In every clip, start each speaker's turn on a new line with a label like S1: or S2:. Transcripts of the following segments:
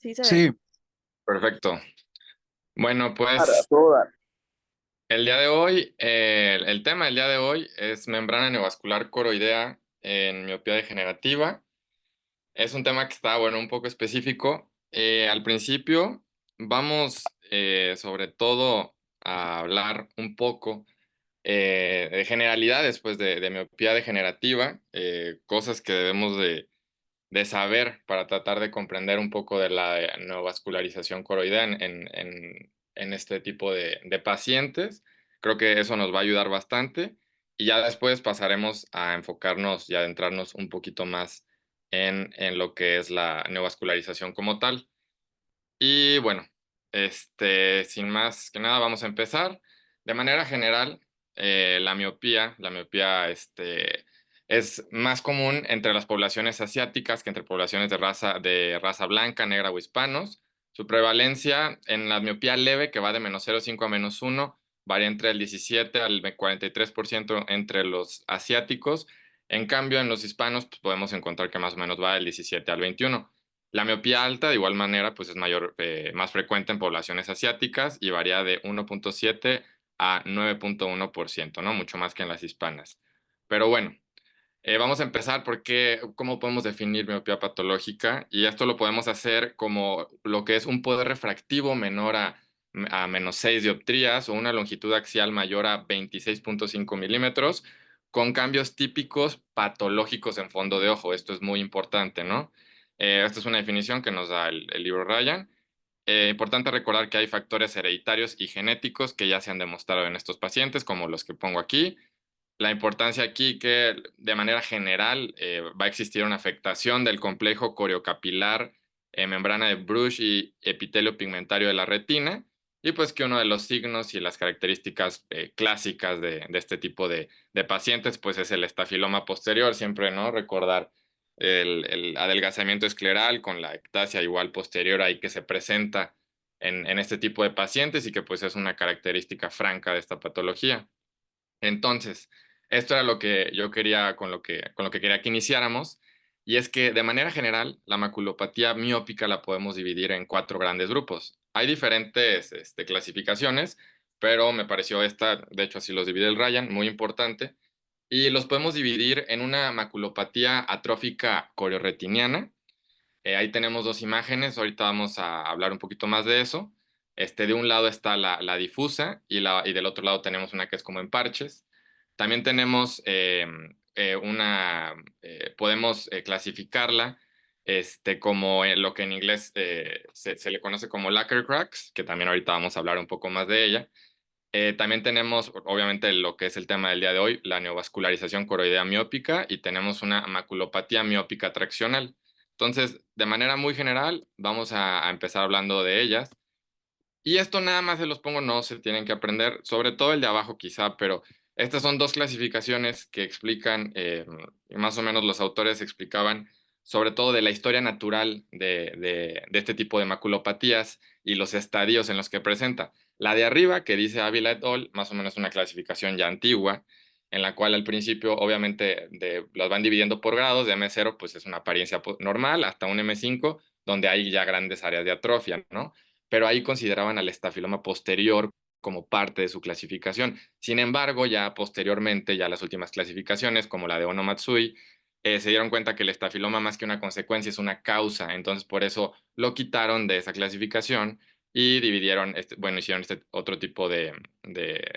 S1: Sí se ve.
S2: Sí,
S3: Perfecto. Bueno,
S2: para
S3: pues
S2: todas.
S3: el día de hoy, el tema del día de hoy es membrana neovascular coroidea en miopía degenerativa. Es un tema que está, bueno, un poco específico. Al principio vamos sobre todo a hablar un poco de generalidades, pues, de miopía degenerativa, cosas que debemos de saber para tratar de comprender un poco de la neovascularización coroidea en este tipo de pacientes. Creo que eso nos va a ayudar bastante y ya después pasaremos a enfocarnos y adentrarnos un poquito más en lo que es la neovascularización como tal. Y bueno, sin más que nada, vamos a empezar. De manera general, la miopía, es más común entre las poblaciones asiáticas que entre poblaciones de raza blanca, negra o hispanos. Su prevalencia en la miopía leve, que va de -0,5 a -1, varía entre el 17 al 43% entre los asiáticos. En cambio, en los hispanos, pues podemos encontrar que más o menos va del 17 al 21. La miopía alta, de igual manera, pues es más frecuente en poblaciones asiáticas y varía de 1,7 a 9,1%, ¿no? Mucho más que en las hispanas. Pero bueno, vamos a empezar porque cómo podemos definir miopía patológica, y esto lo podemos hacer como lo que es un poder refractivo menor a -6 dioptrías o una longitud axial mayor a 26,5 milímetros, con cambios típicos patológicos en fondo de ojo. Esto es muy importante, ¿no? Esta es una definición que nos da el libro Ryan. Importante recordar que hay factores hereditarios y genéticos que ya se han demostrado en estos pacientes, como los que pongo aquí. La importancia aquí que de manera general va a existir una afectación del complejo coriocapilar, membrana de Bruch y epitelio pigmentario de la retina, y pues que uno de los signos y las características clásicas de este tipo de pacientes pues es el estafiloma posterior, siempre, ¿no? Recordar el adelgazamiento escleral con la ectasia igual posterior ahí que se presenta en este tipo de pacientes y que pues es una característica franca de esta patología. Entonces, esto era lo que yo quería, con lo que quería que iniciáramos, y es que de manera general, la maculopatía miópica la podemos dividir en cuatro grandes grupos. Hay diferentes clasificaciones, pero me pareció esta, de hecho así los divide el Ryan, muy importante, y los podemos dividir en una maculopatía atrófica corioretiniana. Ahí tenemos dos imágenes, ahorita vamos a hablar un poquito más de eso. De un lado está la difusa y del otro lado tenemos una que es como en parches. También tenemos podemos clasificarla como lo que en inglés se le conoce como lacquer cracks, que también ahorita vamos a hablar un poco más de ella. También tenemos, obviamente, lo que es el tema del día de hoy, la neovascularización coroidea miópica, y tenemos una maculopatía miópica traccional. Entonces, de manera muy general, vamos a empezar hablando de ellas. Y esto nada más se los pongo, no se tienen que aprender, sobre todo el de abajo quizá, pero estas son dos clasificaciones que explican, más o menos los autores explicaban, sobre todo de la historia natural de este tipo de maculopatías y los estadios en los que presenta. La de arriba, que dice Ávila et al., más o menos una clasificación ya antigua, en la cual al principio obviamente las van dividiendo por grados, de M0 pues es una apariencia normal, hasta un M5, donde hay ya grandes áreas de atrofia, ¿no? Pero ahí consideraban al estafiloma posterior como parte de su clasificación. Sin embargo, ya posteriormente, ya las últimas clasificaciones, como la de Ono Matsui, se dieron cuenta que el estafiloma más que una consecuencia es una causa, entonces por eso lo quitaron de esa clasificación y dividieron, bueno, hicieron este otro tipo de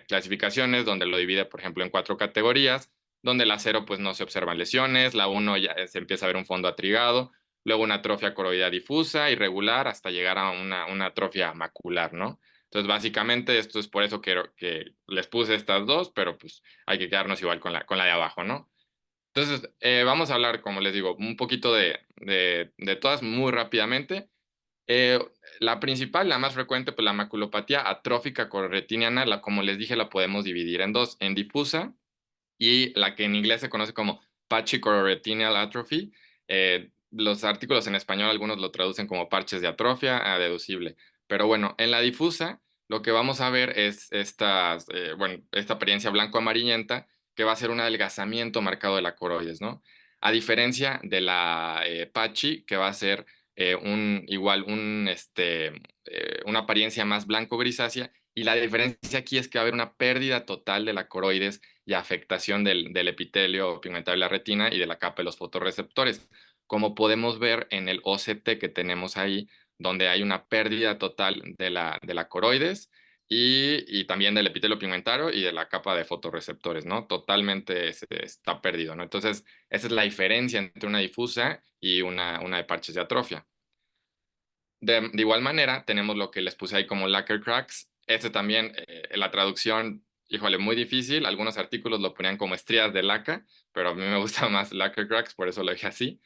S3: clasificaciones donde lo divide, por ejemplo, en cuatro categorías, donde la 0 pues no se observan lesiones, la 1 ya se empieza a ver un fondo atrigado, luego una atrofia coroidea difusa, irregular, hasta llegar a una atrofia macular, ¿no? Entonces, básicamente, esto es por eso que les puse estas dos, pero pues hay que quedarnos igual con la de abajo, ¿no? Entonces, vamos a hablar, como les digo, un poquito de todas muy rápidamente. Eh, la principal, la más frecuente, pues la maculopatía atrófica corretiniana, como les dije, la podemos dividir en dos, en difusa y la que en inglés se conoce como pachychororetinal atrophy. Los artículos en español, algunos lo traducen como parches de atrofia, deducible. Pero bueno, en la difusa, lo que vamos a ver es esta apariencia blanco-amarillenta, que va a ser un adelgazamiento marcado de la coroides, ¿no? A diferencia de la Pachy, que va a ser una apariencia más blanco-grisácea, y la diferencia aquí es que va a haber una pérdida total de la coroides y afectación del epitelio pigmentario de la retina y de la capa de los fotorreceptores, como podemos ver en el OCT que tenemos ahí, donde hay una pérdida total de la coroides y también del epitelio pigmentario y de la capa de fotorreceptores, ¿no? Totalmente está perdido, ¿no? Entonces, esa es la diferencia entre una difusa y una de parches de atrofia. De igual manera, tenemos lo que les puse ahí como lacquer cracks. Este también, la traducción, híjole, muy difícil. Algunos artículos lo ponían como estrías de laca, pero a mí me gusta más lacquer cracks, por eso lo dije así.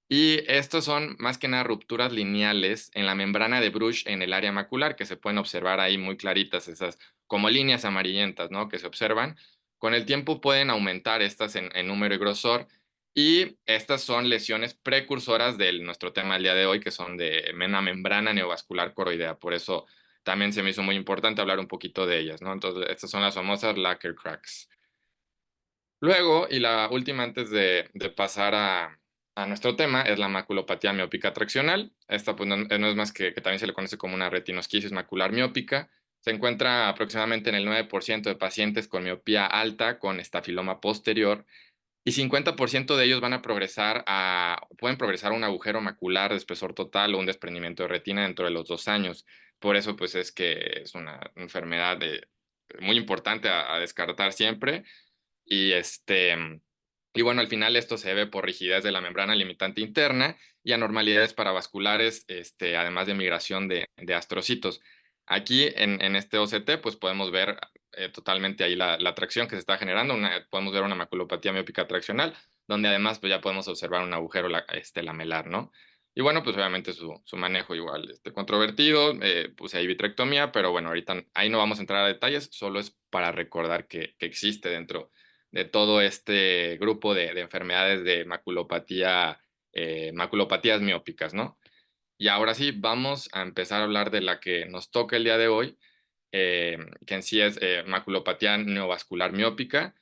S3: Y estos son más que nada rupturas lineales en la membrana de Bruch en el área macular, que se pueden observar ahí muy claritas, esas como líneas amarillentas, ¿no? Que se observan. Con el tiempo pueden aumentar estas en número y grosor, y estas son lesiones precursoras de nuestro tema del día de hoy, que son de una membrana neovascular coroidea. Por eso también se me hizo muy importante hablar un poquito de ellas, ¿no? Entonces, estas son las famosas lacquer cracks. Luego, y la última antes de pasar a nuestro tema, es la maculopatía miópica traccional. Esta pues, no es más que también se le conoce como una retinosquisis macular miópica. Se encuentra aproximadamente en el 9% de pacientes con miopía alta con estafiloma posterior, y 50% de ellos pueden progresar a un agujero macular de espesor total o un desprendimiento de retina dentro de los 2 años. Por eso, pues es que es una enfermedad muy importante a descartar siempre. Y bueno, al final esto se debe por rigidez de la membrana limitante interna y anormalidades paravasculares, además de migración de astrocitos. Aquí en este OCT, pues podemos ver totalmente ahí la tracción que se está generando. Podemos ver una maculopatía miópica traccional, donde además pues ya podemos observar un agujero lamelar, ¿no? Y bueno, pues obviamente su manejo igual, controvertido, pues hay vitrectomía, pero bueno, ahorita ahí no vamos a entrar a detalles, solo es para recordar que existe dentro de todo este grupo de enfermedades de maculopatía, maculopatías miópicas, ¿no? Y ahora sí, vamos a empezar a hablar de la que nos toca el día de hoy, que en sí es maculopatía neovascular miópica.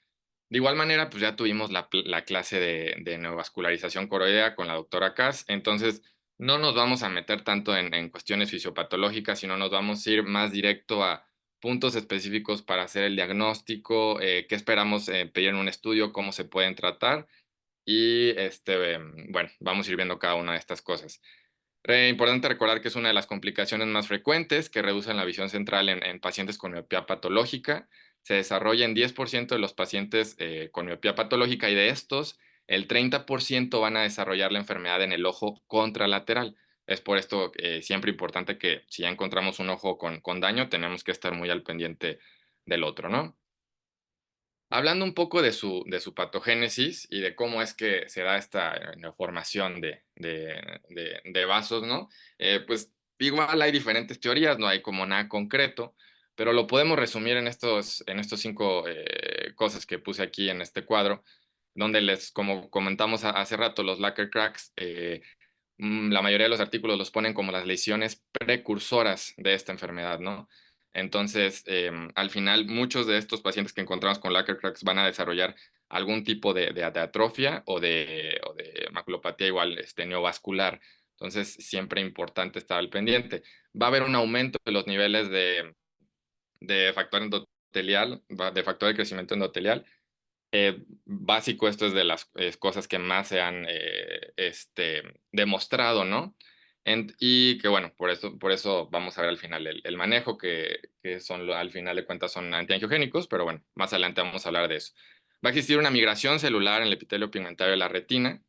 S3: De igual manera, pues ya tuvimos la clase de neovascularización coroidea con la doctora Kass, entonces no nos vamos a meter tanto en cuestiones fisiopatológicas, sino nos vamos a ir más directo a puntos específicos para hacer el diagnóstico, qué esperamos pedir en un estudio, cómo se pueden tratar y, bueno, vamos a ir viendo cada una de estas cosas. Importante recordar que es una de las complicaciones más frecuentes que reducen la visión central en pacientes con miopía patológica. Se desarrolla en 10% de los pacientes con miopía patológica, y de estos, el 30% van a desarrollar la enfermedad en el ojo contralateral. Es por esto siempre importante que si ya encontramos un ojo con daño, tenemos que estar muy al pendiente del otro, ¿no? Hablando un poco de su patogénesis y de cómo es que se da esta formación de vasos, ¿no? Pues igual hay diferentes teorías, no hay como nada concreto, pero lo podemos resumir en estos 5 cosas que puse aquí en este cuadro, donde como comentamos hace rato, los lacquer cracks, la mayoría de los artículos los ponen como las lesiones precursoras de esta enfermedad, ¿no? Entonces, al final, muchos de estos pacientes que encontramos con lacquer cracks van a desarrollar algún tipo de atrofia o de maculopatía igual neovascular. Entonces, siempre importante estar al pendiente. Va a haber un aumento de los niveles de factor endotelial, de factor de crecimiento endotelial. Básico, esto es de las cosas que más se han demostrado, ¿no? Y que bueno, por eso vamos a ver al final el manejo, que al final de cuentas son antiangiogénicos, pero bueno, más adelante vamos a hablar de eso. Va a existir una migración celular en el epitelio pigmentario de la retina.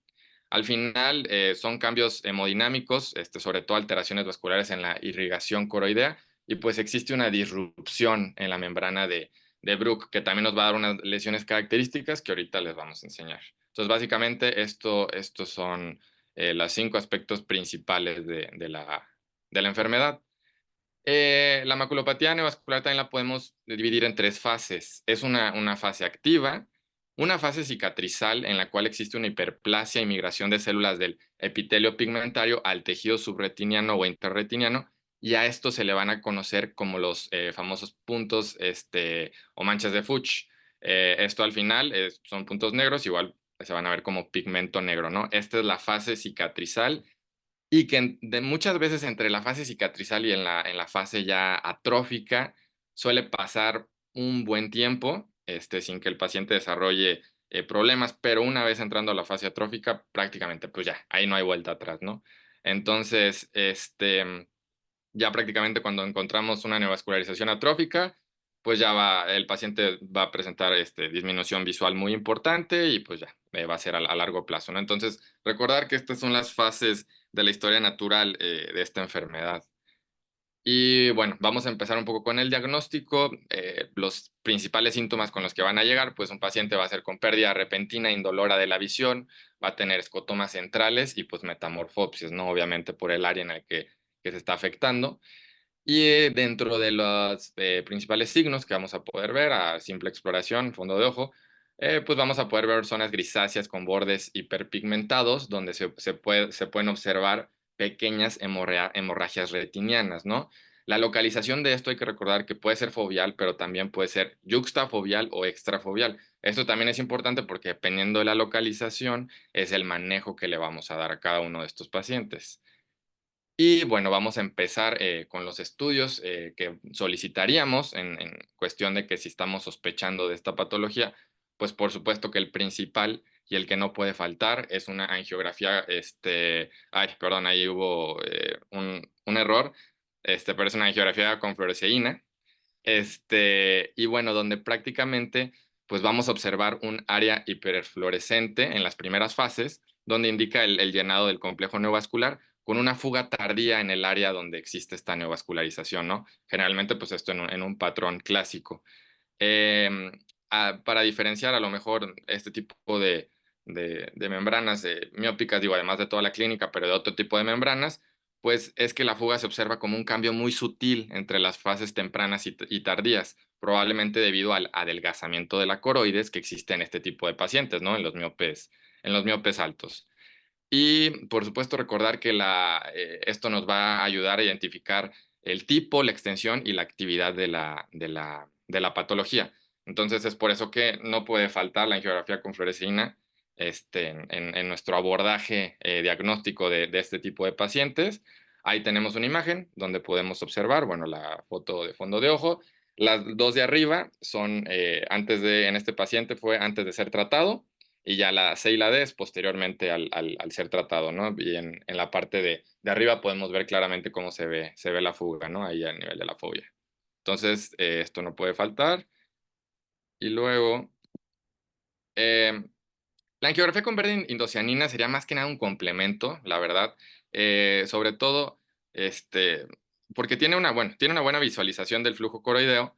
S3: Al final son cambios hemodinámicos, sobre todo alteraciones vasculares en la irrigación coroidea, y pues existe una disrupción en la membrana de Bruch, que también nos va a dar unas lesiones características que ahorita les vamos a enseñar. Entonces, básicamente, estos son los 5 aspectos principales de la enfermedad. La maculopatía neovascular también la podemos dividir en 3 fases. Es una fase activa, una fase cicatrizal en la cual existe una hiperplasia y migración de células del epitelio pigmentario al tejido subretiniano o interretiniano, y a esto se le van a conocer como los famosos puntos o manchas de Fuchs. Esto al final son puntos negros, igual se van a ver como pigmento negro, ¿no? Esta es la fase cicatrizal. y que muchas veces entre la fase cicatrizal y en la fase ya atrófica suele pasar un buen tiempo, sin que el paciente desarrolle problemas, pero una vez entrando a la fase atrófica, prácticamente, pues ya, ahí no hay vuelta atrás, ¿no? Entonces, ya prácticamente cuando encontramos una neovascularización atrófica, pues ya el paciente va a presentar disminución visual muy importante y pues ya va a ser a largo plazo, ¿no? Entonces, recordar que estas son las fases de la historia natural de esta enfermedad. Y bueno, vamos a empezar un poco con el diagnóstico. Los principales síntomas con los que van a llegar, pues un paciente va a ser con pérdida repentina, indolora de la visión, va a tener escotomas centrales y pues metamorfopsis, ¿no? Obviamente por el área en el que se está afectando. Y dentro de los principales signos que vamos a poder ver a simple exploración, fondo de ojo, pues vamos a poder ver zonas grisáceas con bordes hiperpigmentados, donde se pueden observar pequeñas hemorragias retinianas, ¿no? La localización de esto hay que recordar que puede ser foveal, pero también puede ser yuxtafoveal o extrafoveal. Esto también es importante porque dependiendo de la localización es el manejo que le vamos a dar a cada uno de estos pacientes. Y bueno, vamos a empezar con los estudios que solicitaríamos en cuestión de que si estamos sospechando de esta patología, pues por supuesto que el principal y el que no puede faltar es una angiografía, ay, perdón, ahí hubo un error, pero es una angiografía con fluoresceína, y bueno, donde prácticamente pues vamos a observar un área hiperfluorescente en las primeras fases, donde indica el llenado del complejo neovascular con una fuga tardía en el área donde existe esta neovascularización, ¿no? Generalmente pues esto en un patrón clásico. Em, para diferenciar a lo mejor este tipo de membranas miópicas, digo, además de toda la clínica, pero de otro tipo de membranas, pues es que la fuga se observa como un cambio muy sutil entre las fases tempranas y tardías, probablemente debido al adelgazamiento de la coroides que existe en este tipo de pacientes, ¿no? En los miopes altos. Y por supuesto recordar que esto nos va a ayudar a identificar el tipo, la extensión y la actividad de la patología. Entonces es por eso que no puede faltar la angiografía con fluoresceína en nuestro abordaje diagnóstico de este tipo de pacientes. Ahí tenemos una imagen donde podemos observar, bueno, la foto de fondo de ojo. Las dos de arriba son en este paciente fue antes de ser tratado y ya la C y la D es posteriormente al ser tratado, ¿no? Y en la parte de arriba podemos ver claramente cómo se ve la fuga, ¿no? Ahí a nivel de la fobia. Entonces, esto no puede faltar. Y luego, em, la angiografía con verde indocianina sería más que nada un complemento, la verdad. Sobre todo, este, porque tiene una buena visualización del flujo coroideo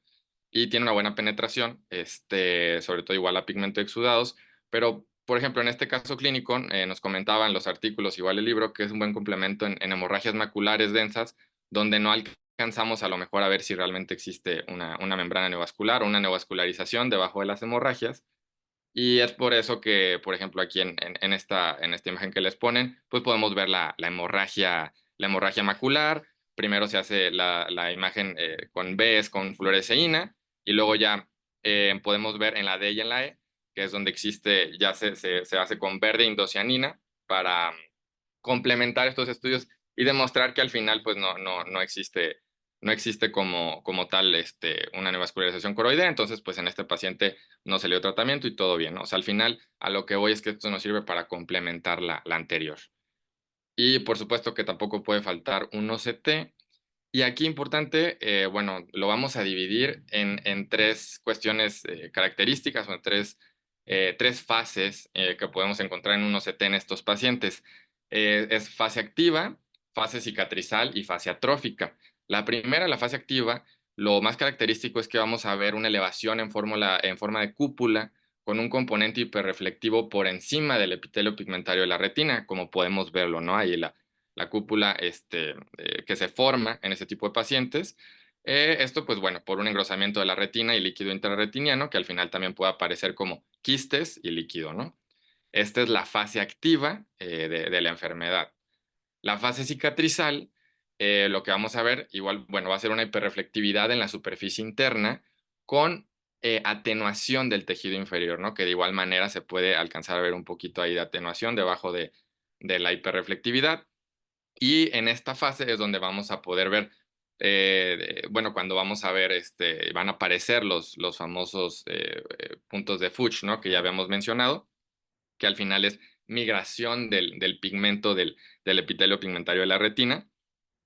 S3: y tiene una buena penetración, sobre todo igual a pigmento exudados. Pero, por ejemplo, en este caso clínico, nos comentaban los artículos, igual el libro, que es un buen complemento en hemorragias maculares densas, donde no alcanzamos a lo mejor a ver si realmente existe una membrana neovascular o una neovascularización debajo de las hemorragias. Y es por eso que, por ejemplo, aquí en esta imagen que les ponen, pues podemos ver la hemorragia macular. Primero se hace la imagen con Bs con fluoresceína y luego ya podemos ver en la D y en la E, que es donde existe, ya se hace con verde indocianina para complementar estos estudios y demostrar que al final pues no existe como tal una neovascularización coroidea, entonces pues en este paciente no se le dio tratamiento y todo bien, ¿no? O sea, al final a lo que voy es que esto nos sirve para complementar la anterior. Y por supuesto que tampoco puede faltar un OCT. Y aquí importante, bueno, lo vamos a dividir en tres cuestiones características o en tres fases que podemos encontrar en un OCT en estos pacientes. Es fase activa, fase cicatrizal y fase atrófica. La primera, la fase activa, lo más característico es que vamos a ver una elevación en forma de cúpula con un componente hiperreflectivo por encima del epitelio pigmentario de la retina, como podemos verlo, ¿no? Ahí la cúpula que se forma en ese tipo de pacientes. Esto, pues bueno, por un engrosamiento de la retina y líquido intrarretiniano, que al final también puede aparecer como quistes y líquido, ¿no? Esta es la fase activa de la enfermedad. La fase cicatrizal, lo que vamos a ver, igual, bueno, va a ser una hiperreflectividad en la superficie interna con atenuación del tejido inferior, ¿no? Que de igual manera se puede alcanzar a ver un poquito ahí de atenuación debajo de la hiperreflectividad. Y en esta fase es donde vamos a poder ver, bueno, cuando vamos a ver, van a aparecer los famosos puntos de Fuchs, ¿no? Que ya habíamos mencionado, que al final es migración del pigmento del epitelio pigmentario de la retina,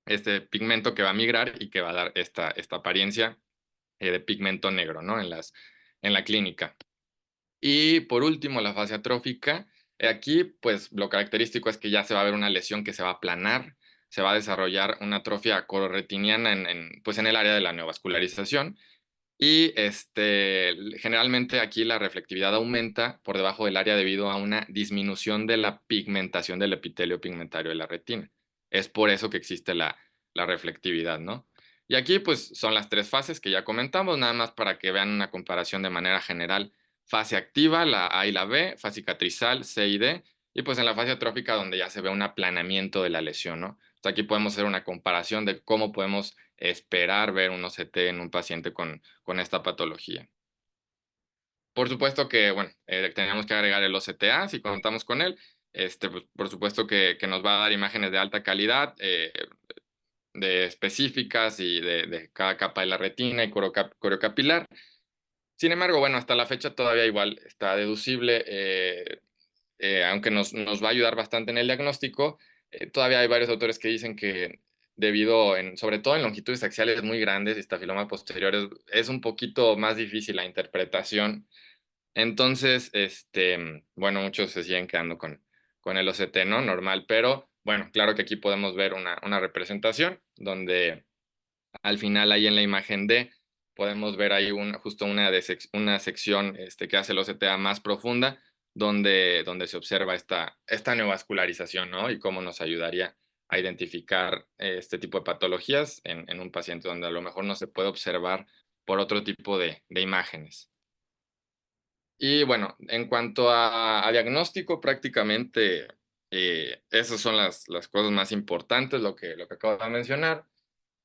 S3: este pigmento que va a migrar y que va a dar esta apariencia de pigmento negro, ¿no? En la clínica. Y por último, la fase atrófica. Aquí, pues lo característico es que ya se va a ver una lesión que se va a aplanar, se va a desarrollar una atrofia cororetiniana pues en el área de la neovascularización. Y generalmente aquí la reflectividad aumenta por debajo del área debido a una disminución de la pigmentación del epitelio pigmentario de la retina. Es por eso que existe la reflectividad, ¿no? Y aquí pues son las tres fases que ya comentamos, nada más para que vean una comparación de manera general. Fase activa, la A y la B, fase cicatrizal, C y D, y pues en la fase atrófica donde ya se ve un aplanamiento de la lesión, ¿no? Entonces aquí podemos hacer una comparación de cómo podemos esperar ver un OCT en un paciente con esta patología. Por supuesto que, bueno, tenemos que agregar el OCTA si contamos con él. Pues, por supuesto que nos va a dar imágenes de alta calidad, de específicas y de cada capa de la retina y coriocapilar. Sin embargo, bueno, hasta la fecha todavía igual está deducible, aunque nos va a ayudar bastante en el diagnóstico, todavía hay varios autores que dicen que sobre todo en longitudes axiales muy grandes y estafilomas posteriores, es un poquito más difícil la interpretación. Entonces, bueno, muchos se siguen quedando con el OCT, ¿no? Normal, pero bueno, claro que aquí podemos ver una representación donde al final, ahí en la imagen D, podemos ver ahí justo una sección que hace el OCTA más profunda, donde se observa esta neovascularización, ¿no? Y cómo nos ayudaría a identificar este tipo de patologías en un paciente donde a lo mejor no se puede observar por otro tipo de imágenes. Y bueno, en cuanto a diagnóstico, prácticamente esas son las cosas más importantes, lo que acabo de mencionar.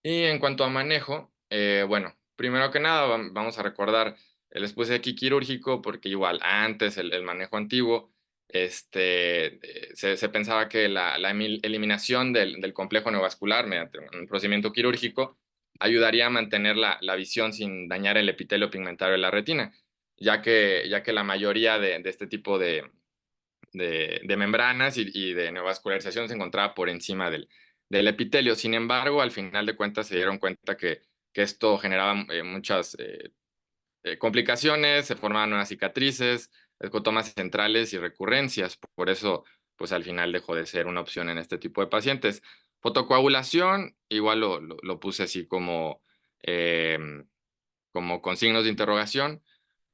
S3: Y en cuanto a manejo, bueno, primero que nada vamos a recordar el espacio quirúrgico, porque igual antes el manejo antiguo, se pensaba que la eliminación del complejo neovascular mediante un procedimiento quirúrgico ayudaría a mantener la visión sin dañar el epitelio pigmentario de la retina, ya que la mayoría de este tipo de membranas y de neovascularización se encontraba por encima del epitelio. Sin embargo, al final de cuentas se dieron cuenta que esto generaba muchas complicaciones, se formaban nuevas cicatrices, escotomas centrales y recurrencias. Por eso, pues al final dejó de ser una opción en este tipo de pacientes. Fotocoagulación, igual lo puse así como con signos de interrogación,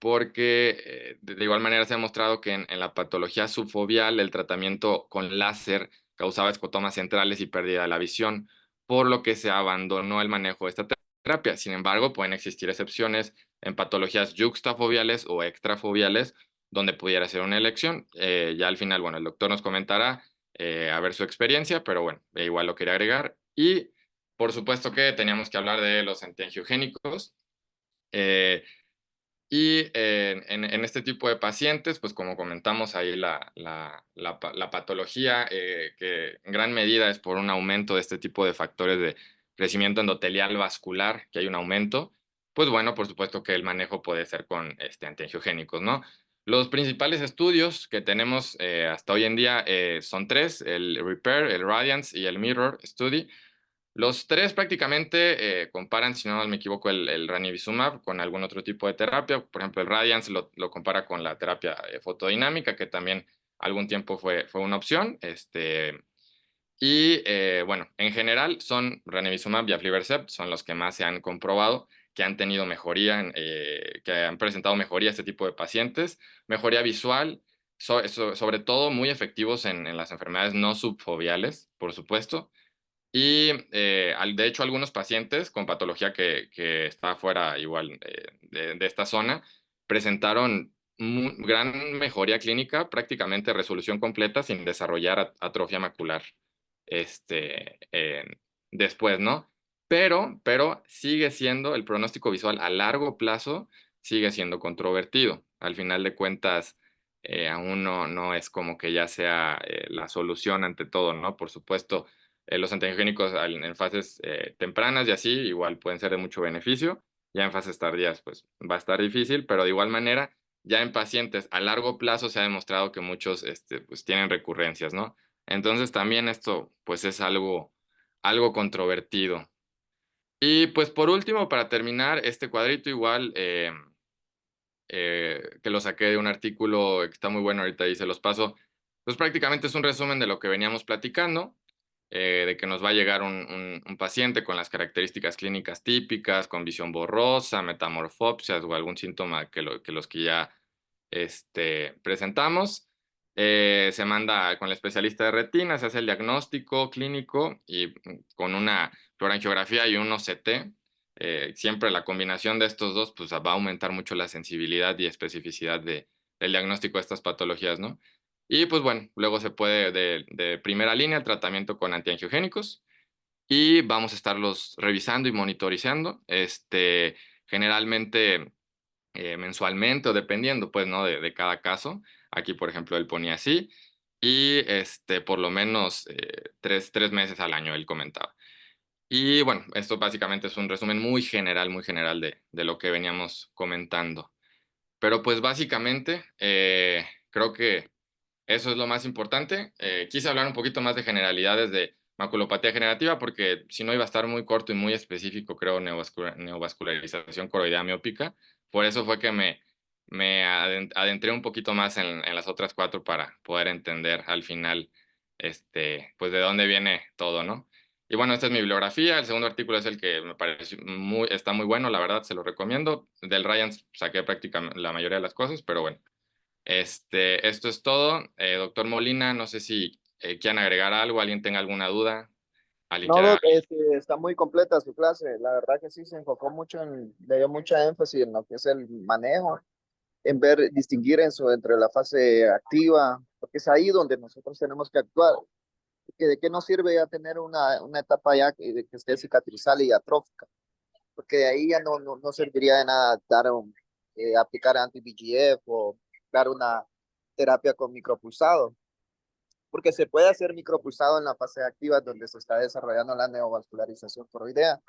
S3: porque de igual manera se ha demostrado que en la patología subfoveal el tratamiento con láser causaba escotomas centrales y pérdida de la visión, por lo que se abandonó el manejo de esta terapia. Sin embargo, pueden existir excepciones en patologías yuxtafoveales o extrafoveales donde pudiera ser una elección. Ya al final, bueno, el doctor nos comentará a ver su experiencia, pero bueno, igual lo quería agregar. Y por supuesto que teníamos que hablar de los antiangiogénicos. Eh, en este tipo de pacientes, pues como comentamos ahí la patología, que en gran medida es por un aumento de este tipo de factores de crecimiento endotelial vascular, que hay un aumento, pues bueno, por supuesto que el manejo puede ser con antiangiogénicos, ¿no? Los principales estudios que tenemos hasta hoy en día son tres: el REPAIR, el RADIANCE y el MIRROR Study. Los tres prácticamente comparan, si no me equivoco, el ranibizumab con algún otro tipo de terapia. Por ejemplo, el Radiance lo compara con la terapia fotodinámica, que también algún tiempo fue una opción. Bueno, en general son ranibizumab y aflibercept, son los que más se han comprobado que han tenido mejoría, que han presentado mejoría a este tipo de pacientes, mejoría visual, sobre todo muy efectivos en las enfermedades no subfoveales, por supuesto. Y de hecho, algunos pacientes con patología que está fuera igual de esta zona presentaron gran mejoría clínica, prácticamente resolución completa sin desarrollar atrofia macular este, en- después, ¿no? Pero sigue siendo el pronóstico visual a largo plazo, sigue siendo controvertido. Al final de cuentas, aún no es como que ya sea la solución ante todo, ¿no? Por supuesto, los antiangiogénicos en fases tempranas y así igual pueden ser de mucho beneficio. Ya en fases tardías pues va a estar difícil, pero de igual manera ya en pacientes a largo plazo se ha demostrado que muchos pues tienen recurrencias, ¿no? Entonces también esto pues es algo controvertido. Y pues por último, para terminar, este cuadrito igual que lo saqué de un artículo que está muy bueno, ahorita ahí se los paso. Pues prácticamente es un resumen de lo que veníamos platicando, de que nos va a llegar un paciente con las características clínicas típicas, con visión borrosa, metamorfopsias o algún síntoma que los que ya presentamos. Se manda con el especialista de retina, se hace el diagnóstico clínico y con una fluorangiografía y un OCT. Siempre la combinación de estos dos pues, va a aumentar mucho la sensibilidad y especificidad del diagnóstico de estas patologías, ¿no? Y pues bueno, luego se puede de primera línea el tratamiento con antiangiogénicos y vamos a estarlos revisando y monitorizando, generalmente mensualmente o dependiendo, pues, ¿no? De cada caso. Aquí, por ejemplo, él ponía así y por lo menos tres meses al año, él comentaba. Y bueno, esto básicamente es un resumen muy general de lo que veníamos comentando. Pero pues básicamente creo que eso es lo más importante. Quise hablar un poquito más de generalidades de maculopatía generativa porque si no iba a estar muy corto y muy específico, creo, neovascularización coroidea miópica. Por eso fue que me adentré un poquito más en las otras cuatro para poder entender al final, pues de dónde viene todo, ¿no? Y bueno, esta es mi bibliografía. El segundo artículo es el que me parece está muy bueno, la verdad, se lo recomiendo. Del Ryan saqué prácticamente la mayoría de las cosas, pero bueno. Esto es todo. Doctor Molina, no sé si quieran agregar algo, alguien tenga alguna duda, alguien
S1: No,
S3: quiera.
S1: Doc, está muy completa su clase. La verdad que sí se enfocó mucho le dio mucha énfasis en lo que es el manejo, en ver, distinguir eso entre la fase activa, porque es ahí donde nosotros tenemos que actuar. Que ¿De qué nos sirve ya tener una etapa ya que esté cicatrizal y atrófica? Porque de ahí ya no serviría de nada aplicar anti-VEGF o dar una terapia con micropulsado, porque se puede hacer micropulsado en la fase activa donde se está desarrollando la neovascularización coroidea.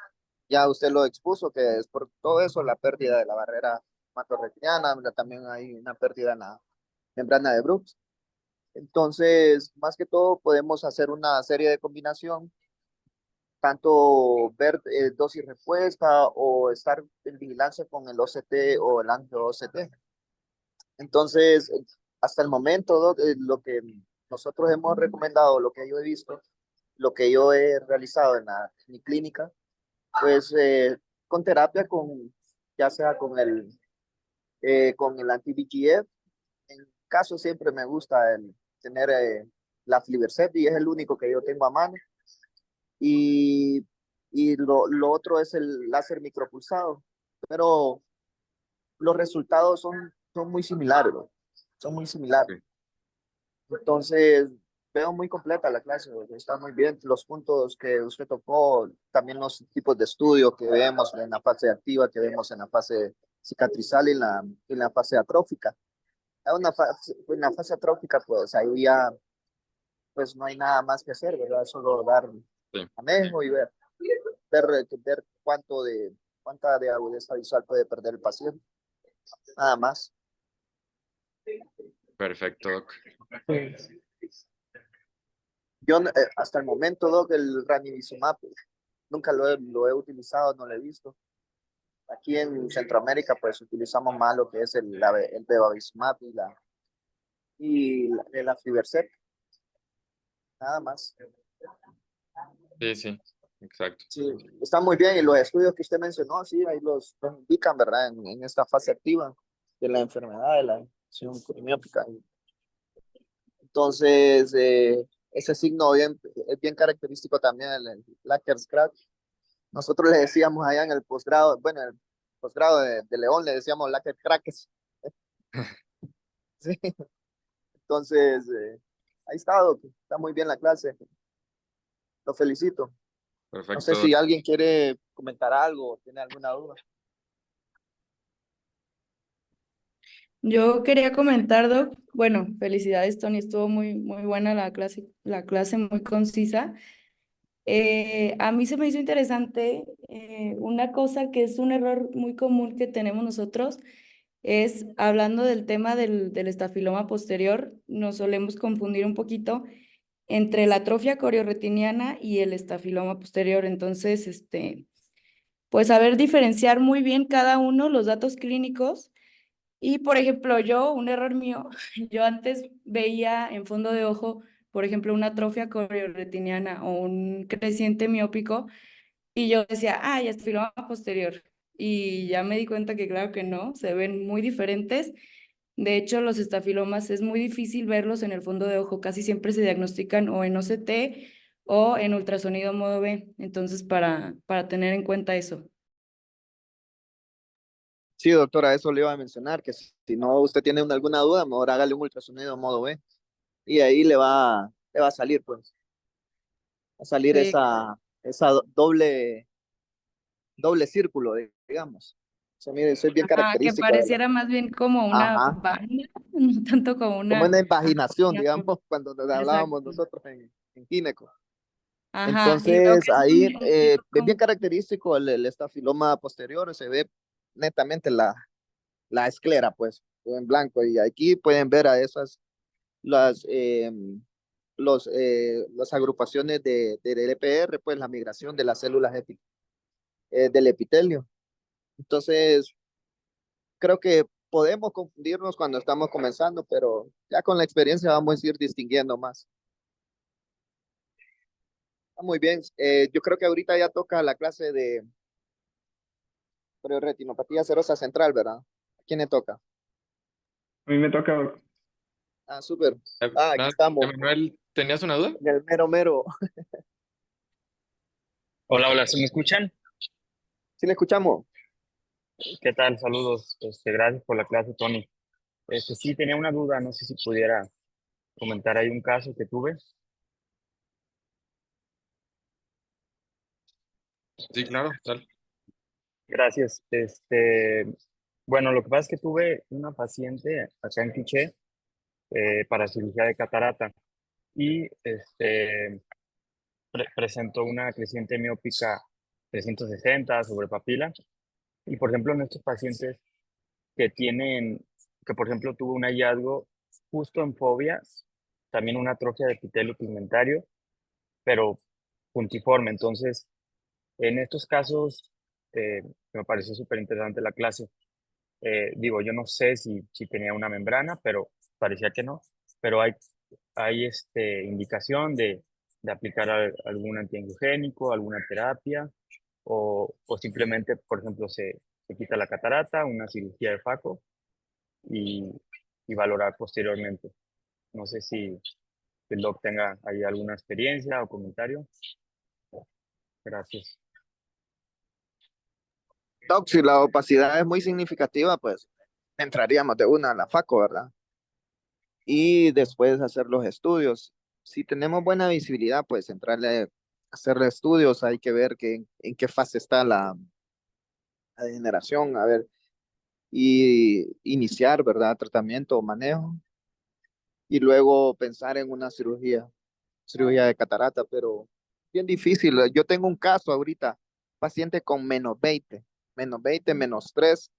S1: Ya usted lo expuso, que es por todo eso la pérdida de la barrera macrorretiniana, también hay una pérdida en la membrana de Brooks. Entonces, más que todo, podemos hacer una serie de combinación, tanto ver dosis respuesta o estar en vigilancia con el OCT o el angio-OCT. Entonces, hasta el momento, Doc, lo que nosotros hemos recomendado, lo que yo he visto, lo que yo he realizado en mi clínica, pues con terapia, ya sea con el anti-VEGF. En caso siempre me gusta tener la aflibercept y es el único que yo tengo a mano. Y, y lo otro es el láser micropulsado. Pero los resultados son muy similares, ¿no? Son muy similares.
S3: Sí,
S1: Entonces, veo muy completa la clase, está muy bien. Los puntos que usted tocó, también los tipos de estudio que vemos en la fase activa, que vemos en la fase cicatrizal y en la fase atrófica. En la fase atrófica, pues ahí ya pues no hay nada más que hacer, ¿verdad? Solo dar
S3: sí,
S1: manejo y ver cuánta de agudeza visual puede perder el paciente. Nada más.
S3: perfecto, Doc.
S1: Yo hasta el momento, Doc, el ranibizumab nunca lo he utilizado, no lo he visto. Aquí en Centroamérica, pues utilizamos más lo que es el bevacizumab el aflibercept, nada más.
S3: Sí, sí, exacto.
S1: Sí, está muy bien. Y los estudios que usted mencionó, sí, ahí los indican, ¿verdad? En esta fase activa de la enfermedad de la acción miópica. Entonces, ese signo es bien característico también el Lakers crack. Nosotros le decíamos allá en el posgrado, bueno, el posgrado de León le decíamos Lakers crackers. Sí. Entonces, ahí está, Doc. Está muy bien la clase. Lo felicito. No sé
S3: Perfecto,
S1: si
S3: Doc.
S1: alguien quiere comentar algo o tiene alguna duda.
S2: Yo quería comentar, Doc, bueno, felicidades, Tony, estuvo muy buena la clase muy concisa. A mí se me hizo interesante una cosa que es un error muy común que tenemos nosotros, es hablando del tema del estafiloma posterior, nos solemos confundir un poquito entre la atrofia coriorretiniana y el estafiloma posterior. Entonces, pues saber diferenciar muy bien cada uno, los datos clínicos. Y, por ejemplo, yo, un error mío, yo antes veía en fondo de ojo, por ejemplo, una atrofia coriorretiniana o un creciente miópico, y yo decía, ah, ya estafiloma posterior. Y ya me di cuenta que claro que no, se ven muy diferentes. De hecho, los estafilomas es muy difícil verlos en el fondo de ojo, casi siempre se diagnostican o en OCT o en ultrasonido modo B. Entonces, para tener en cuenta eso.
S1: Sí, doctora, eso le iba a mencionar, que si no usted tiene alguna duda, mejor hágale un ultrasonido modo B y ahí le va a salir, pues, va a salir
S2: Sí.
S1: doble círculo, digamos. O sea, mire, eso es bien
S2: Ajá, que
S1: característico de la.
S2: pareciera más bien como una
S1: Ajá,
S2: vagina, no tanto como
S1: como una
S2: una
S1: invaginación,
S2: una-
S1: digamos, cuando nos hablábamos
S2: Exacto.
S1: nosotros en gineco.
S2: Ajá, y veo
S1: Entonces,
S2: que es
S1: ahí
S2: un tipo
S1: es bien
S2: como,
S1: característico el estafiloma posterior, se ve netamente la esclera, pues, en blanco. Y aquí pueden ver a esas, las, las agrupaciones del EPR, pues la migración de las células del epitelio. Entonces, creo que podemos confundirnos cuando estamos comenzando, pero ya con la experiencia vamos a ir distinguiendo más. Muy bien, yo creo que ahorita ya toca la clase de retinopatía serosa central, ¿verdad? ¿A quién le toca?
S4: A mí me toca.
S1: Ah, súper. Ah, aquí estamos,
S3: Emanuel, ¿tenías una duda?
S1: en el mero mero.
S4: Hola, hola, ¿se me escuchan?
S1: ¿Sí le escuchamos?
S4: ¿Qué tal? Saludos. Gracias por la clase, Tony. Sí, tenía una duda, no sé si pudiera comentar ahí un caso que tuve.
S3: Sí, claro, tal.
S4: Gracias. Bueno, lo que pasa es que tuve una paciente acá en Quiché para cirugía de catarata y presentó una creciente miópica 360 sobre papila. Y por ejemplo, en estos pacientes que tienen, que por ejemplo tuvo un hallazgo justo en fobias, también una atrofia de epitelio pigmentario, pero puntiforme. Entonces, en estos casos, me pareció súper interesante la clase. Digo, yo no sé si tenía una membrana, pero parecía que no. Pero hay indicación de aplicar algún antiangiogénico, alguna terapia, o simplemente, por ejemplo, se quita la catarata, una cirugía de faco y, y valorar posteriormente. No sé si el doc tenga ahí alguna experiencia o comentario. Gracias.
S1: Doc, si la opacidad es muy significativa, pues entraríamos de una a la FACO, ¿verdad? Y después hacer los estudios. Si tenemos buena visibilidad, pues entrarle a hacerle estudios, hay que ver en qué fase está la degeneración, a ver, y iniciar, ¿verdad? Tratamiento o manejo, y luego pensar en una cirugía de catarata, pero bien difícil. Yo tengo un caso ahorita, paciente con -20, -3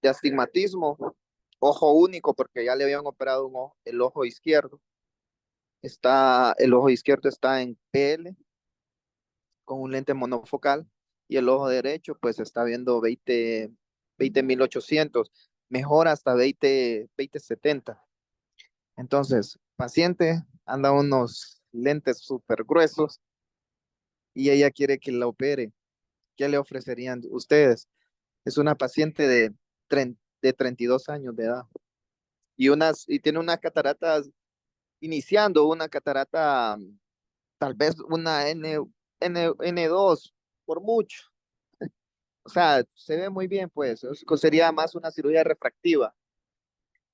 S1: de astigmatismo, ojo único, porque ya le habían operado el ojo izquierdo. El ojo izquierdo está en PL con un lente monofocal y el ojo derecho pues está viendo 20.800, mejor hasta 20/70. Entonces, paciente anda unos lentes súper gruesos y ella quiere que la opere. ¿Qué le ofrecerían ustedes? Es una paciente de 32 años de edad y tiene unas cataratas, iniciando una catarata, tal vez una N2 por mucho. O sea, se ve muy bien, pues. Sería más una cirugía refractiva.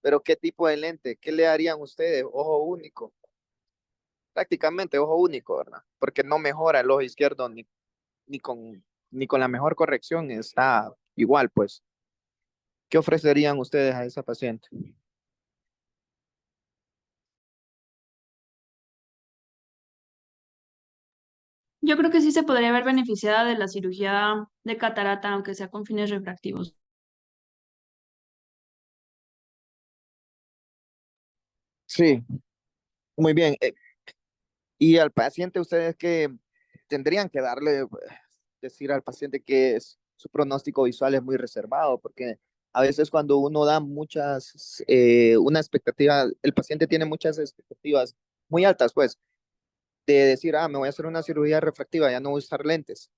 S1: Pero ¿qué tipo de lente? ¿Qué le harían ustedes? Ojo único. Prácticamente ojo único, ¿verdad? Porque no mejora el ojo izquierdo ni con, ni con la mejor corrección. Está igual, pues. ¿Qué ofrecerían ustedes a esa paciente?
S5: Yo creo que sí se podría ver beneficiada de la cirugía de catarata, aunque sea con fines refractivos.
S1: Sí, muy bien. Y al paciente, ustedes que tendrían que darle, decir al paciente que su pronóstico visual es muy reservado, porque a veces cuando uno da una expectativa, el paciente tiene muchas expectativas muy altas, pues, de decir, me voy a hacer una cirugía refractiva, ya no voy a usar lentes,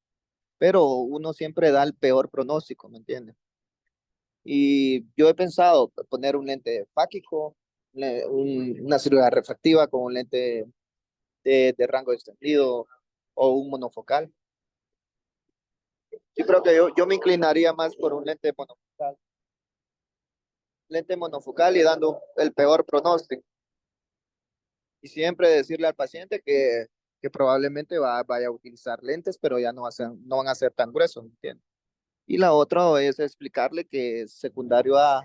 S1: pero uno siempre da el peor pronóstico, ¿me entiendes? Y yo he pensado poner un lente fáquico, una cirugía refractiva con un lente de rango extendido o un monofocal. Yo creo que yo me inclinaría más por un lente monofocal y dando el peor pronóstico. Y siempre decirle al paciente que probablemente vaya a utilizar lentes, pero ya no van a ser tan gruesos, ¿me entiendes? Y la otra es explicarle que secundario a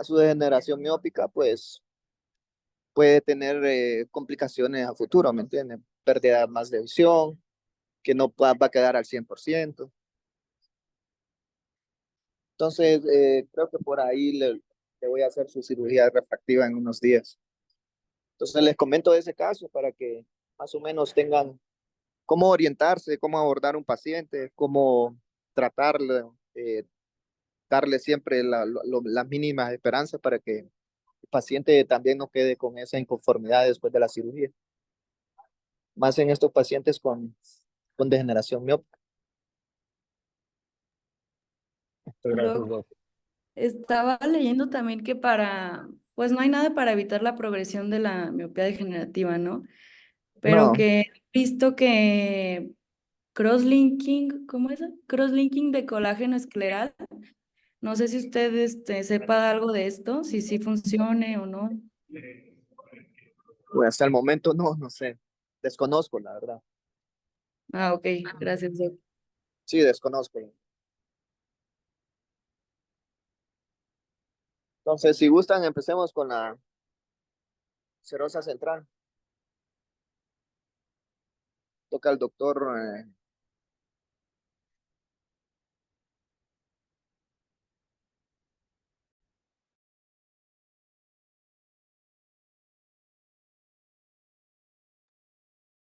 S1: su degeneración miópica, pues puede tener complicaciones a futuro, ¿me entiendes? Pérdida más de visión, que no va a quedar al 100%. Entonces, creo que por ahí le voy a hacer su cirugía refractiva en unos días. Entonces, les comento de ese caso para que más o menos tengan cómo orientarse, cómo abordar un paciente, cómo tratarle, darle siempre las mínimas esperanzas para que el paciente también no quede con esa inconformidad después de la cirugía. Más en estos pacientes con degeneración miópica.
S4: Gracias,
S2: Doc,
S4: Doc.
S2: estaba leyendo también que pues no hay nada para evitar la progresión de la miopía degenerativa, ¿no? Pero
S1: No,
S2: que he visto que crosslinking, ¿cómo es? Crosslinking de colágeno escleral. No sé si usted sepa algo de esto, si sí funcione o no.
S1: pues hasta el momento no sé. Desconozco, la verdad.
S2: Ah, ok, gracias, Doc.
S1: Sí, desconozco. Entonces, si gustan, empecemos con la serosa central. Toca el doctor.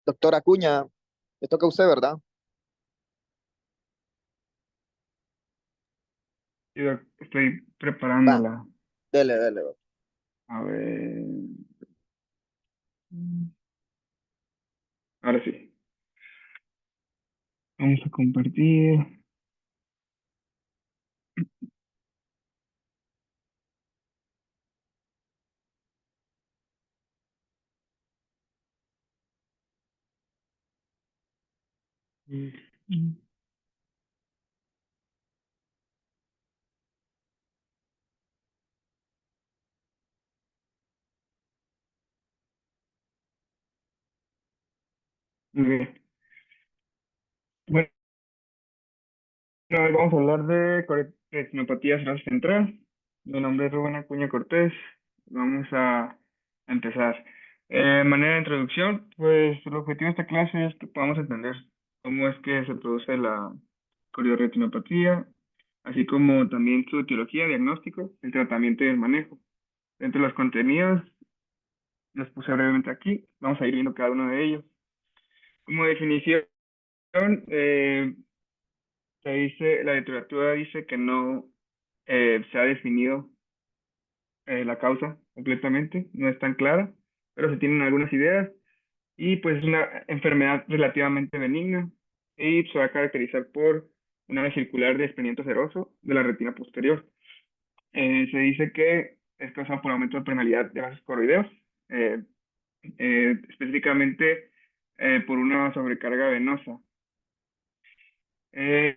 S1: Doctor Acuña, le toca a usted, ¿verdad?
S6: Sí, doc, estoy
S1: Va,
S6: preparándola.
S1: dele, dele. Doc.
S6: A ver. Ahora sí. Vamos a compartir. Mm. Muy bien. Bueno, hoy vamos a hablar de retinopatía cerebral central. Mi nombre es Rubén Acuña Cortés. Vamos a empezar. Manera de introducción, pues el objetivo de esta clase es que podamos entender cómo es que se produce la corioretinopatía, así como también su etiología, diagnóstico, el tratamiento y el manejo. Entre los contenidos, los puse brevemente aquí, vamos a ir viendo cada uno de ellos. Como definición, eh, la literatura dice que no se ha definido la causa completamente, no es tan clara, pero se tienen algunas ideas y pues es una enfermedad relativamente benigna y se va a caracterizar por una área circular de desprendimiento seroso de la retina posterior. Se dice que es causado por aumento de permeabilidad de vasos coroideos, eh, específicamente por una sobrecarga venosa. Eh,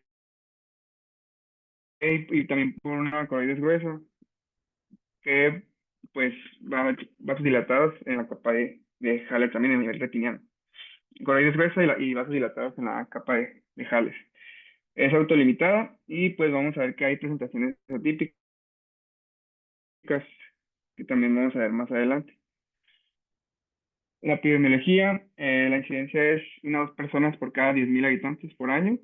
S6: y también por una coroides gruesa que pues vasos dilatados en la capa de Haller también a nivel retiniano. Coroides gruesa y vasos dilatados en la capa de Haller. Es autolimitada y pues vamos a ver que hay presentaciones atípicas que también vamos a ver más adelante. La epidemiología, la incidencia es 1 o 2 personas por cada 10.000 habitantes por año,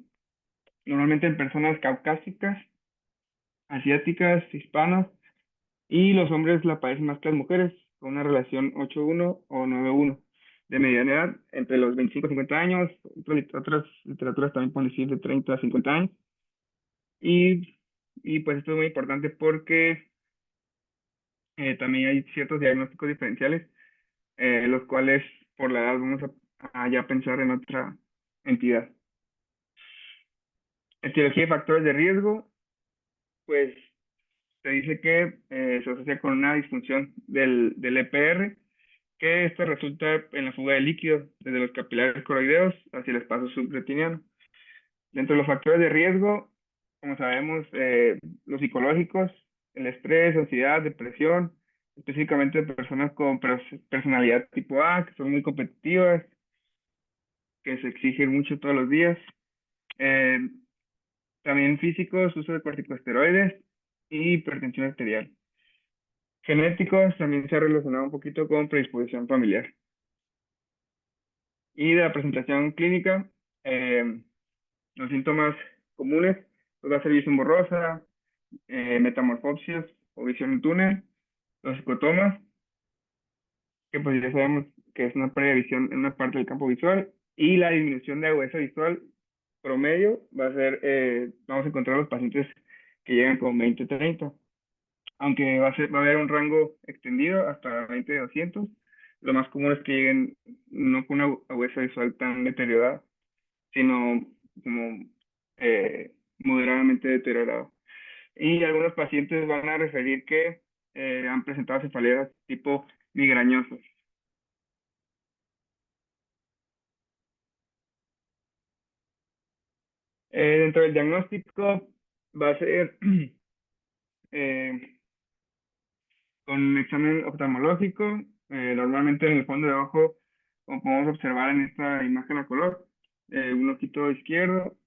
S6: normalmente en personas caucásicas, asiáticas, hispanas, y los hombres la padecen más que las mujeres, con una relación 8:1 o 9:1 de mediana edad, entre los 25 y 50 años. Otras literaturas también pueden decir de 30 a 50 años. Y pues esto es muy importante porque también hay ciertos diagnósticos diferenciales, los cuales por la edad vamos a ya pensar en otra entidad. Etiología de factores de riesgo, pues se dice que se asocia con una disfunción del EPR, que esto resulta en la fuga de líquido desde los capilares coroideos hacia el espacio subretiniano. Dentro de los factores de riesgo, como sabemos, los psicológicos, el estrés, ansiedad, depresión, específicamente personas con personalidad tipo A, que son muy competitivas, que se exigen mucho todos los días. Eh, También físicos, uso de corticosteroides y hipertensión arterial. Genéticos también se ha relacionado un poquito con predisposición familiar. Y de la presentación clínica, los síntomas comunes, pues va a ser visión borrosa, metamorfopsias o visión en túnel, los psicotomas, que pues ya sabemos que es una pérdida de visión en una parte del campo visual, y la disminución de agudeza visual promedio va a ser, vamos a encontrar los pacientes que llegan con 20-30, aunque va a haber un rango extendido hasta 20-200. Lo más común es que lleguen no con una agudeza visual tan deteriorada, sino como moderadamente deteriorado. Y algunos pacientes van a referir que han presentado cefaleas tipo migrañosas. Dentro del diagnóstico va a ser con un examen oftalmológico, normalmente en el fondo de ojo, como podemos observar en esta imagen a color, un ojito izquierdo,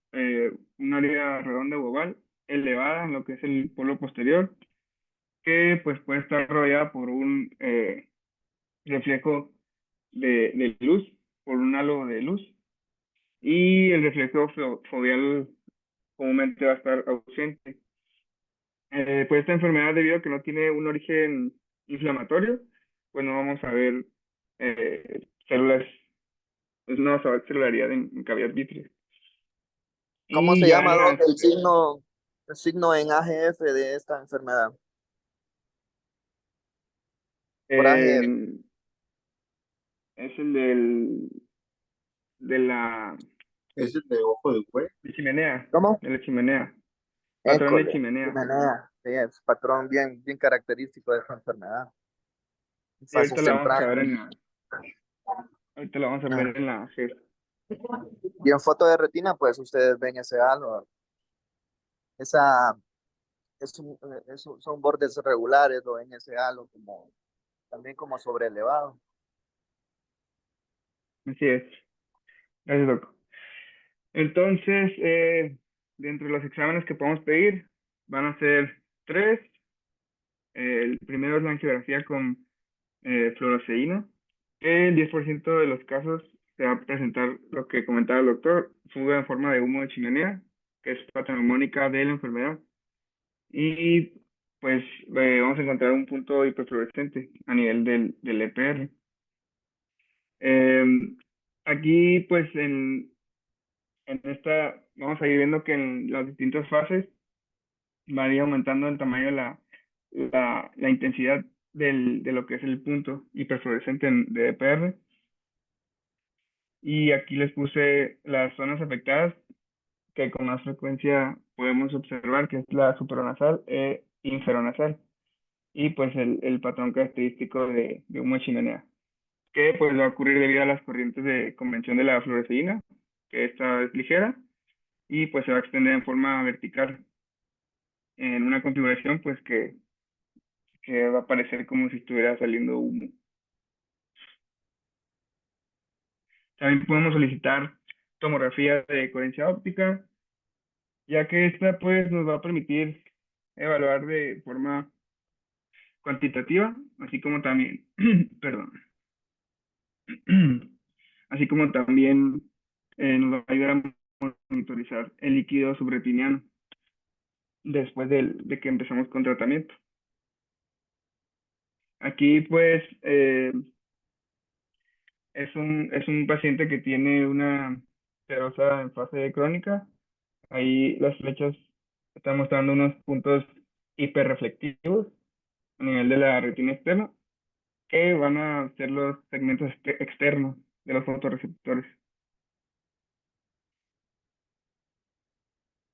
S6: una área redonda u oval, elevada en lo que es el polo posterior, que pues puede estar rodeada por un reflejo de luz, por un halo de luz, y el reflejo foveal comúnmente va a estar ausente. Pues esta enfermedad, debido a que no tiene un origen inflamatorio, pues no vamos a ver células, pues no vamos a ver celularidad en cavidad vítrea.
S1: ¿Cómo
S6: Y
S1: se
S6: ya
S1: llama, Doc, el signo en AGF de esta enfermedad? Por AGF.
S6: es el de la
S7: Es el de ojo de buey.
S6: chimenea,
S1: ¿Cómo?
S6: de la chimenea, patrón de
S1: École,
S6: chimenea.
S1: chimenea. Sí, es patrón bien característico de esta enfermedad.
S6: Y ahorita
S1: Fases
S6: la vamos a ver
S1: tempranas.
S6: ahorita la vamos a ver en la GES.
S1: Y en foto de retina, pues ustedes ven ese halo. Esa, son bordes regulares, lo ven ese halo como, también como sobrelevado.
S6: Así es. Gracias, doctor. Entonces, dentro de los exámenes que podemos pedir, van a ser 3. El primero es la angiografía con fluoresceína. En 10% de los casos se va a presentar lo que comentaba el doctor, fuga en forma de humo de chimenea, que es patognomónica de la enfermedad. Y pues vamos a encontrar un punto hiperfluorescente a nivel del EPR. Aquí, pues en esta, vamos a ir viendo que en las distintas fases va a ir aumentando el tamaño de la intensidad de lo que es el punto hiperfluorescente de EPR. Y aquí les puse las zonas afectadas que con más frecuencia podemos observar, que es la supranasal e inferonasal. Y pues el patrón característico de humo de chimenea, que pues va a ocurrir debido a las corrientes de convención de la fluoresceína, que esta es ligera, y pues se va a extender en forma vertical en una configuración pues que va a parecer como si estuviera saliendo humo. También podemos solicitar tomografía de coherencia óptica, ya que esta pues nos va a permitir evaluar de forma cuantitativa, así como también, perdón, Así como también nos va a ayudar a monitorizar el líquido subretiniano después de que empezamos con tratamiento. Aquí pues es un paciente que tiene una serosa en fase crónica. Ahí las flechas están mostrando unos puntos hiperreflectivos a nivel de la retina externa, que van a ser los segmentos externos de los fotorreceptores.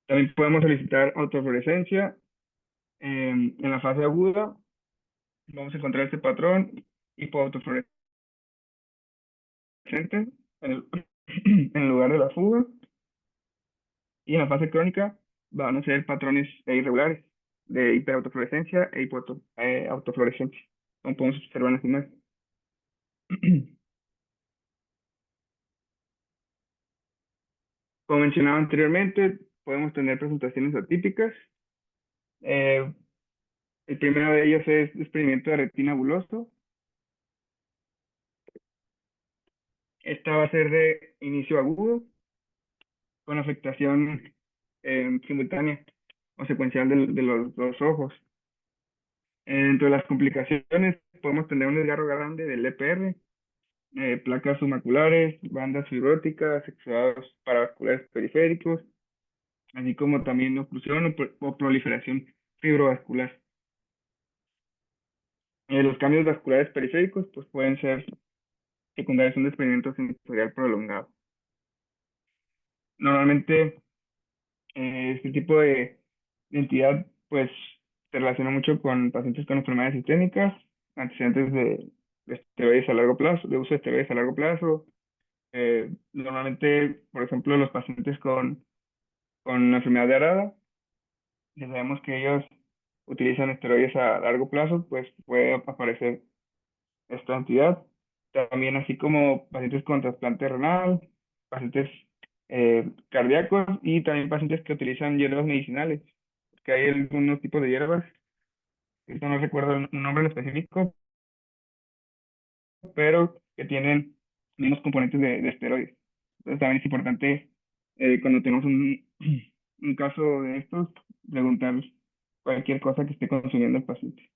S6: También podemos solicitar autofluorescencia en la fase aguda. Vamos a encontrar este patrón hipoautofluorescente en el, en lugar de la fuga. Y en la fase crónica van a ser patrones irregulares de hiperautofluorescencia e hipoautofluorescencia, como podemos observar en las imágenes. Como mencionaba anteriormente, podemos tener presentaciones atípicas. El primero de ellos es desprendimiento de retina buloso. Esta va a ser de inicio agudo, con afectación simultánea o secuencial de los dos ojos. Dentro de las complicaciones podemos tener un desgarro grande del EPR, placas submaculares, bandas fibróticas, exudados paravasculares periféricos, así como también oclusión o proliferación fibrovascular. Los cambios vasculares periféricos pues, pueden ser secundarios a un desprendimiento sensorial prolongado. Normalmente este tipo de entidad pues se relaciona mucho con pacientes con enfermedades sistémicas, antecedentes de esteroides a largo plazo, de uso de esteroides a largo plazo. Normalmente, por ejemplo, los pacientes con enfermedad de Arada, ya sabemos que ellos utilizan esteroides a largo plazo, pues puede aparecer esta entidad. También así como pacientes con trasplante renal, pacientes cardíacos y también pacientes que utilizan hierbas medicinales, que hay algunos tipos de hierbas, esto no recuerdo un nombre en específico, pero que tienen mismos componentes de esteroides. Entonces también es importante cuando tenemos un caso de estos, preguntar cualquier cosa que esté consumiendo el paciente.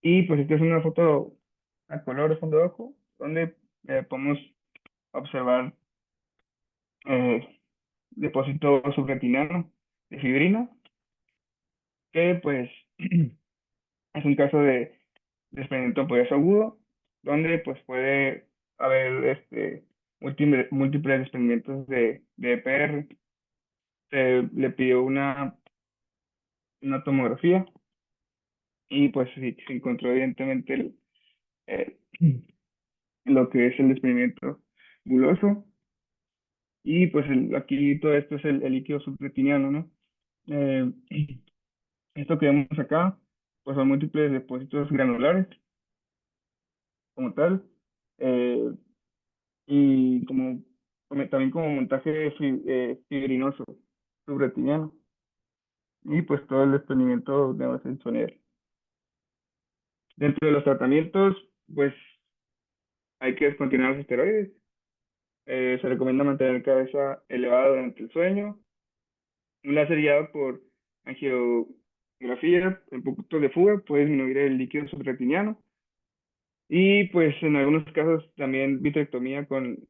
S6: Y pues esta es una foto a color de fondo de ojo, donde podemos observar depósito subretinano de fibrina, que pues es un caso de desprendimiento apoyoso agudo, donde pues puede haber múltiples desprendimientos de EPR. Se le pidió una tomografía y pues sí, se encontró evidentemente eh, lo que es el desprendimiento buloso. Y pues aquí todo esto es el líquido subretiniano, ¿no? Eh, esto que vemos acá, pues son múltiples depósitos granulares, como tal, eh, y también como montaje fibrinoso subretiniano, y pues todo el desprendimiento neurosensorial. Dentro de los tratamientos, pues hay que descontinuar los esteroides. Se recomienda mantener cabeza elevada durante el sueño. Un láser guiado por angiografía en puntos de fuga puede disminuir el líquido subretiniano. Y pues en algunos casos también vitrectomía con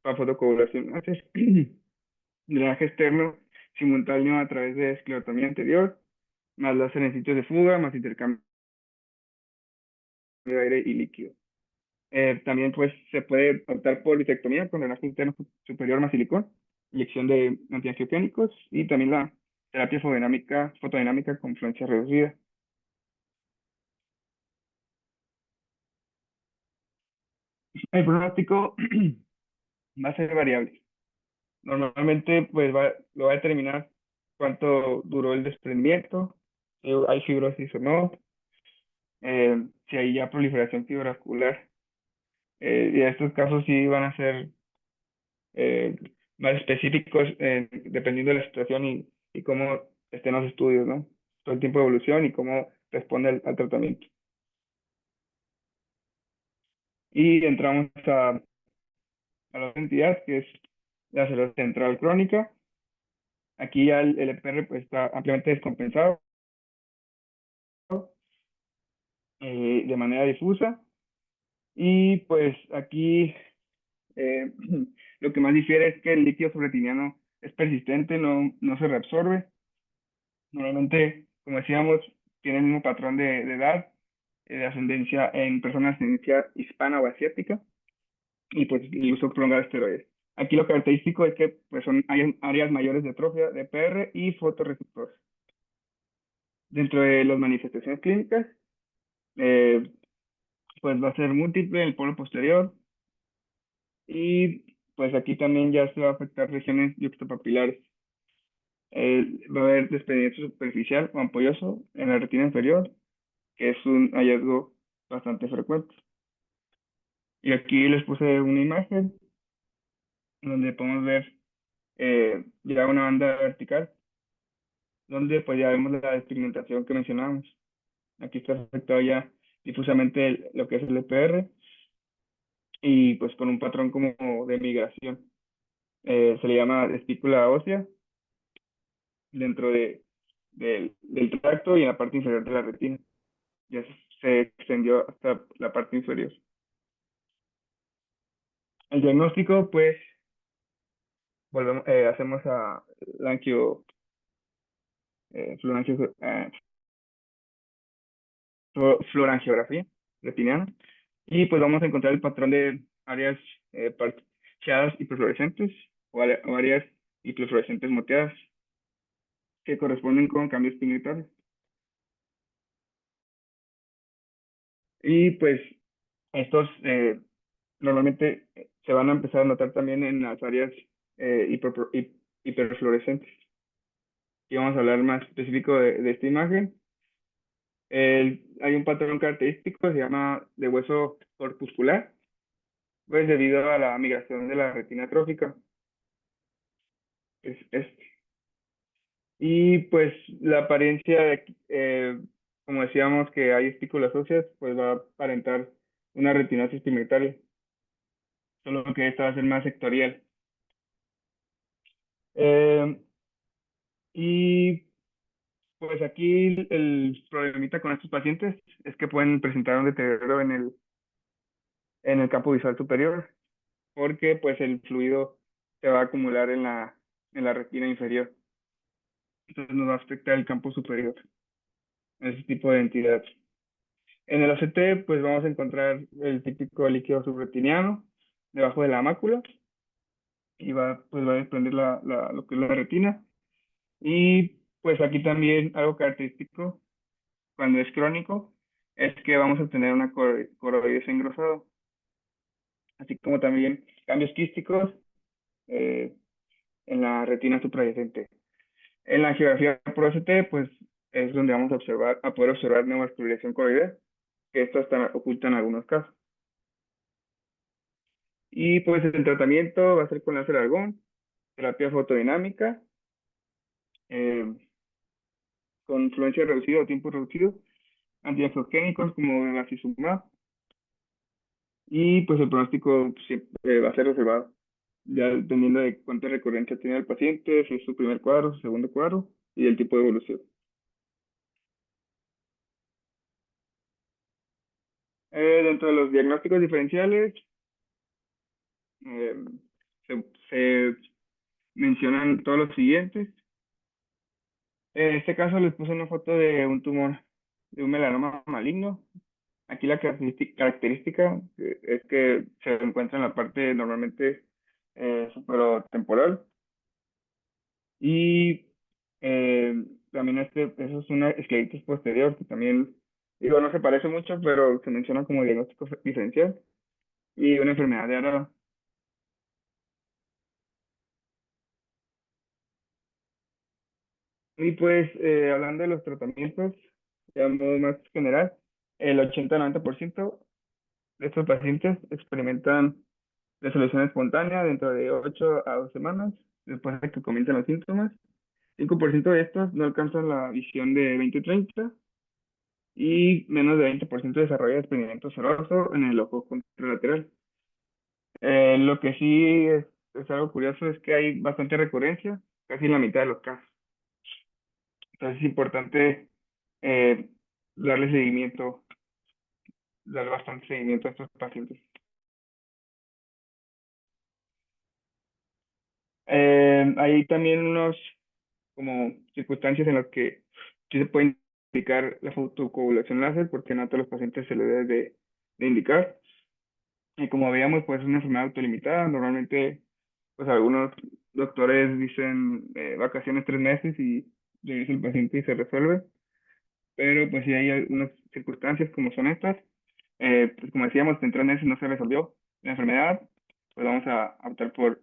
S6: fotocoagulación. Haces drenaje externo simultáneo a través de esclerotomía anterior, más láser en sitios de fuga, más intercambio de aire y líquido. También pues se puede optar por vitrectomía con drenaje interno superior más silicón, inyección de antiangiogénicos y también la terapia fotodinámica con influencia reducida. El pronóstico va a ser variable. Normalmente pues lo va a determinar cuánto duró el desprendimiento, si hay fibrosis o no, si hay ya proliferación fibrovascular. Y estos casos sí van a ser eh, más específicos dependiendo de la situación y cómo estén los estudios, ¿no? todo el tiempo de evolución y cómo responde al tratamiento. Y entramos a la otra entidad, que es la cirrosis central crónica. Aquí ya el EPR pues, está ampliamente descompensado de manera difusa. Y pues aquí lo que más difiere es que el líquido subretiniano es persistente, no se reabsorbe. Normalmente, como decíamos, tiene el mismo patrón de edad, de ascendencia en personas de ascendencia hispana o asiática, y pues el uso prolongado de esteroides. Aquí lo característico es que pues, hay áreas mayores de atrofia de PR y fotorreceptores. Dentro de las manifestaciones clínicas, pues va a ser múltiple en el polo posterior, y pues aquí también ya se va a afectar regiones yuxtapapilares. Va a haber desprendimiento superficial o ampolloso en la retina inferior, que es un hallazgo bastante frecuente. Y aquí les puse una imagen donde podemos ver ya una banda vertical, donde pues ya vemos la despigmentación que mencionábamos. Aquí está afectado ya difusamente lo que es el EPR, y pues con un patrón como de migración. Se le llama espícula ósea dentro del tracto y en la parte inferior de la retina. Ya se extendió hasta la parte inferior. El diagnóstico, pues, hacemos a la fluorangiografía retiniana, y pues vamos a encontrar el patrón de áreas parcheadas hiperfluorescentes o áreas hiperfluorescentes moteadas que corresponden con cambios pigmentarios. Y pues estos normalmente se van a empezar a notar también en las áreas hiperfluorescentes. Y vamos a hablar más específico de esta imagen. Hay un patrón característico, se llama de hueso corpuscular, pues debido a la migración de la retina atrófica. Es este. Y pues la apariencia, como decíamos que hay espículas óseas, pues va a aparentar una retinosis pigmentaria, solo que esta va a ser más sectorial. Y pues aquí el problemita con estos pacientes es que pueden presentar un deterioro en el campo visual superior, porque pues el fluido se va a acumular en la retina inferior. Entonces nos va a afectar el campo superior, ese tipo de entidad. En el OCT, pues vamos a encontrar el típico líquido subretiniano debajo de la mácula, y pues va a desprender lo que es la retina. Y pues aquí también algo característico cuando es crónico es que vamos a tener una coroides engrosado, así como también cambios quísticos en la retina suprayacente. En la geografía por OCT, pues es donde vamos a poder observar neovascularización coroidea, que esto está oculta en algunos casos. Y pues el tratamiento va a ser con láser argón, terapia fotodinámica, con fluencia reducida o tiempo reducido, antiangiogénicos como bevacizumab, y pues el pronóstico va a ser reservado, ya dependiendo de cuánta recurrencia tiene el paciente, si es su primer cuadro, su segundo cuadro, y el tipo de evolución. Dentro de los diagnósticos diferenciales, se mencionan todos los siguientes. En este caso les puse una foto de un tumor, de un melanoma maligno. Aquí la característica es que se encuentra en la parte normalmente superotemporal. Y también eso es una escleritis posterior, que también, digo, no se parece mucho, pero se menciona como diagnóstico diferencial. Y una enfermedad de Arada. Y pues, hablando de los tratamientos, de modo más general, el 80-90% de estos pacientes experimentan resolución espontánea dentro de 8 a 2 semanas, después de que comienzan los síntomas, 5% de estas no alcanzan la visión de 20/30 y menos de 20% desarrolla desprendimiento ceroso en el ojo contralateral. Lo que sí es algo curioso es que hay bastante recurrencia, casi en la mitad de los casos. Entonces es importante eh, darle seguimiento, darle bastante seguimiento a estos pacientes. Hay también unos como circunstancias en las que sí se puede indicar la fotocoagulación láser, porque no a todos los pacientes se le debe de indicar. Y como veíamos, pues es una enfermedad autolimitada. Normalmente, pues algunos doctores dicen vacaciones 3 meses y regresa el paciente y se resuelve. Pero pues si hay algunas circunstancias como son estas, pues como decíamos, en 3 meses no se resolvió la enfermedad, pues vamos a optar por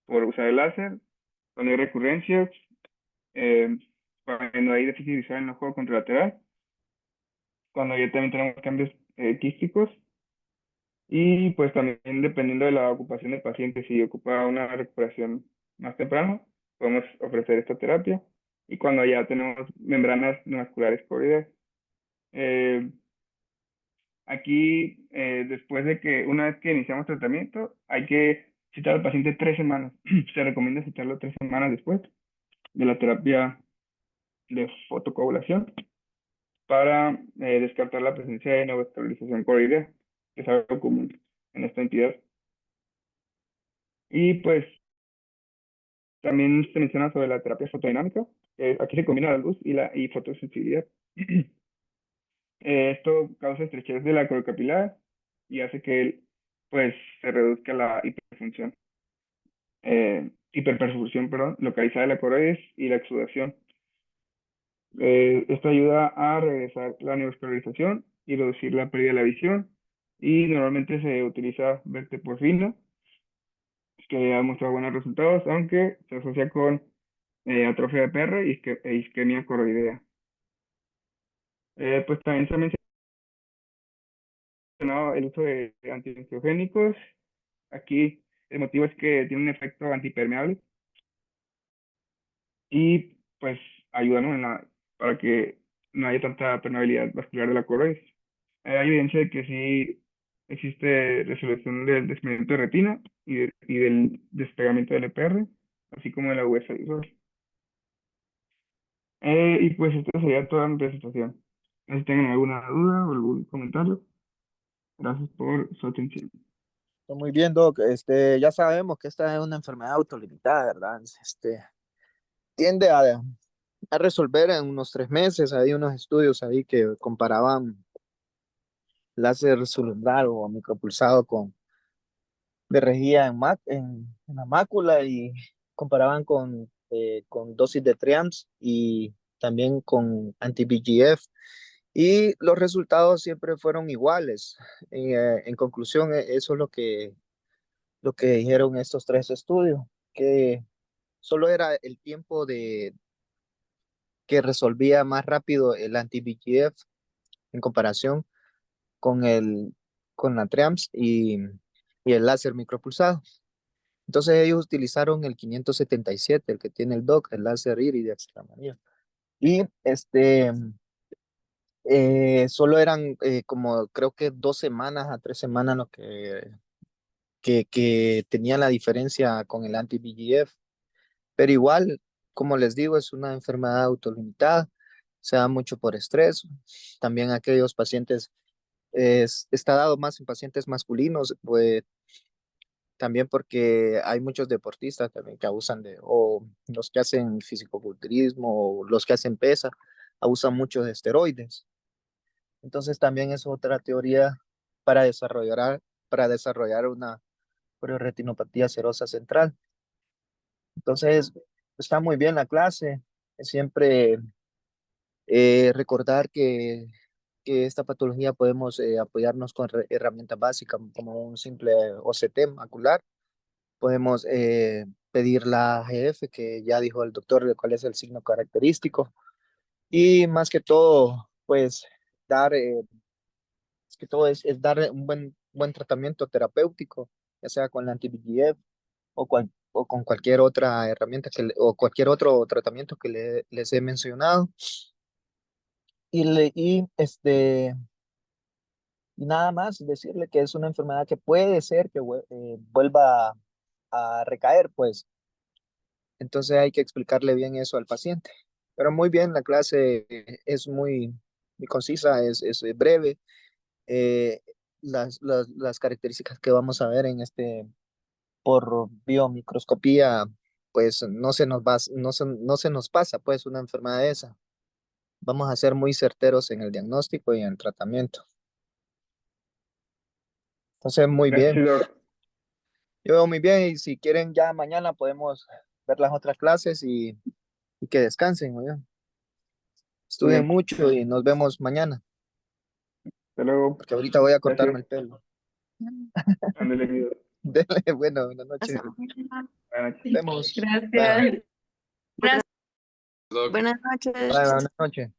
S6: usar el láser. Cuando hay recurrencias, eh, cuando hay déficit visual en el ojo contralateral, cuando ya también tenemos cambios quísticos y pues también dependiendo de la ocupación del paciente, si ocupa una recuperación más temprana, podemos ofrecer esta terapia y cuando ya tenemos membranas neovasculares coroidales. Aquí, después de que una vez que iniciamos tratamiento, hay que citar al paciente 3 semanas. Se recomienda citarlo 3 semanas después de la terapia de fotocoagulación para descartar la presencia de neovascularización coroidea, que es algo común en esta entidad. Y pues también se menciona sobre la terapia fotodinámica. Aquí se combina la luz y fotosensibilidad. Esto causa estrechez de la corocapilar y hace que pues se reduzca la hiperperfusión, perdón, localizada de la coroides y la exudación. Esto ayuda a regresar la neovascularización y reducir la pérdida de la visión. Y normalmente se utiliza verteporfina, que ha mostrado buenos resultados, aunque se asocia con atrofia de PR e isquemia coroidea. Pues también se ha mencionado el uso de antiangiogénicos. Aquí el motivo es que tiene un efecto antipermeable y pues ayudan, ¿no? Para que no haya tanta permeabilidad vascular de la coroides. Hay evidencia de que sí existe resolución del desprendimiento de retina y del despegamiento del EPR, así como de la huesa visual. Y pues esta sería toda mi presentación. No sé si tengan alguna duda o algún comentario. Gracias por su atención.
S1: Muy bien, Doc. Ya sabemos que esta es una enfermedad autolimitada, ¿verdad? Tiende a resolver en unos 3 meses. Hay unos estudios ahí que comparaban láser sublunar o micropulsado de rejilla en la mácula y comparaban con dosis de TRIAMS y también con anti-VEGF. Y los resultados siempre fueron iguales. En conclusión, eso es lo que dijeron estos 3 estudios, que solo era el tiempo que resolvía más rápido el anti-VEGF en comparación con con la TRIAMS y el láser micropulsado. Entonces ellos utilizaron el 577, el que tiene el DOC, el láser Iridex Extramaría. Y solo eran como creo que 2 semanas a 3 semanas lo que tenía la diferencia con el anti-VEGF. Pero igual, como les digo, es una enfermedad autolimitada, se da mucho por estrés. También aquellos pacientes, está dado más en pacientes masculinos, pues también porque hay muchos deportistas también que abusan o los que hacen fisicoculturismo, o los que hacen pesa, abusan mucho de esteroides. Entonces también es otra teoría para desarrollar una retinopatía serosa central. Entonces, está muy bien la clase. Siempre recordar que esta patología podemos apoyarnos con herramientas básicas como un simple OCT macular. Podemos pedir la AGF, que ya dijo el doctor de cuál es el signo característico. Y más que todo, pues dar, es que todo es dar un buen tratamiento terapéutico, ya sea con la anti-VEGF o con cualquier otra herramienta o cualquier otro tratamiento que les he mencionado. Y nada más decirle que es una enfermedad que puede ser que vuelva a recaer, pues. Entonces hay que explicarle bien eso al paciente. Pero muy bien, la clase es muy concisa, es breve. Eh, las características que vamos a ver por biomicroscopía, pues no se nos pasa, pues, una enfermedad de esa. Vamos a ser muy certeros en el diagnóstico y en el tratamiento. Entonces, muy bien.
S6: Gracias, Doc.
S1: Yo veo muy bien y si quieren ya mañana podemos ver las otras clases y que descansen, ¿no? Estudien
S6: Bien.
S1: mucho y nos vemos mañana,
S6: Hasta luego.
S1: porque ahorita voy a
S6: Gracias.
S1: cortarme el pelo.
S6: Ándale, mi Doc.
S1: Dele, bueno, buenas noches.
S6: Buenas noches.
S1: Nos vemos.
S2: Gracias.
S3: Doc.
S8: Buenas noches.
S1: Bye, buenas noches.